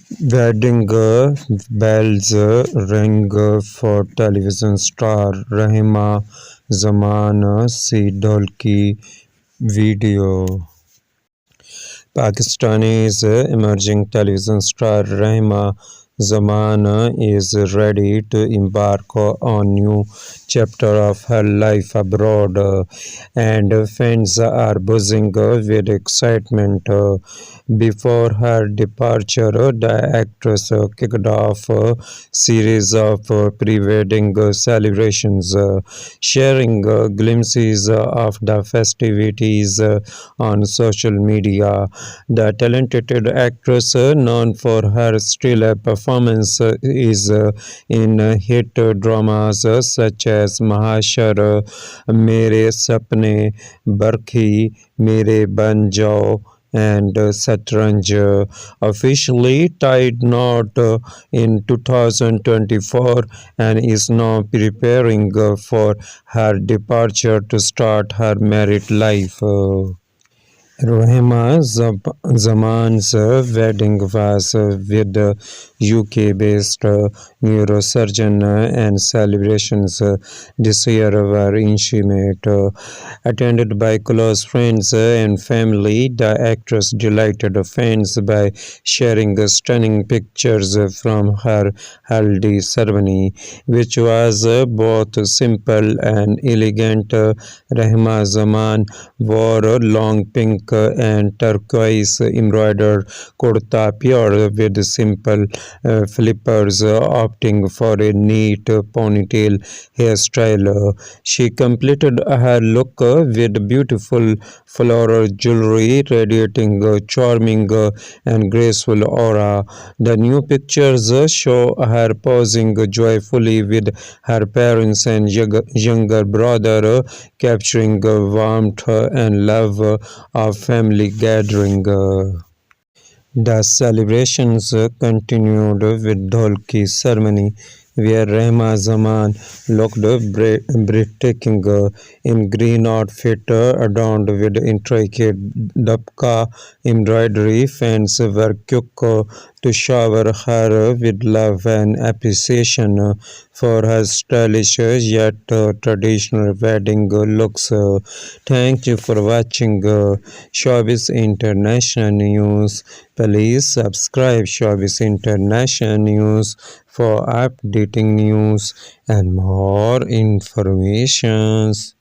Wedding bells ring for television star Rehma Zaman see dholki video. Pakistani's emerging television star Rehma Zaman is ready to embark on new chapter of her life abroad, and fans are buzzing with excitement. Before her departure, the actress kicked off a series of pre-wedding celebrations, sharing glimpses of the festivities on social media. The talented actress, known for her stellar performance, is in hit dramas such as Mahashar, Mere Sapne, Barkhi, Mere Ban Jao, and Satranj, officially tied knot in 2024 and is now preparing for her departure to start her married life. Rehma Zaman's wedding was with the UK-based neurosurgeon, and celebrations this year were intimate. Attended by close friends and family, the actress delighted fans by sharing stunning pictures from her haldi ceremony, which was both simple and elegant. Rehma Zaman wore a long pink and turquoise embroidered kurta pure with simple flippers, opting for a neat ponytail hairstyle. She completed her look with beautiful floral jewelry, radiating a charming and graceful aura. The new pictures show her posing joyfully with her parents and younger brother, capturing warmth and love of family gathering. The celebrations continued with dholki ceremony, where Rehma Zaman looked breathtaking in green outfit adorned with intricate dabka embroidery. Fans were quick to shower her with love and appreciation for her stylish yet traditional wedding looks. Thank you for watching Showbiz International News. Please subscribe Showbiz International News for updating news and more informations.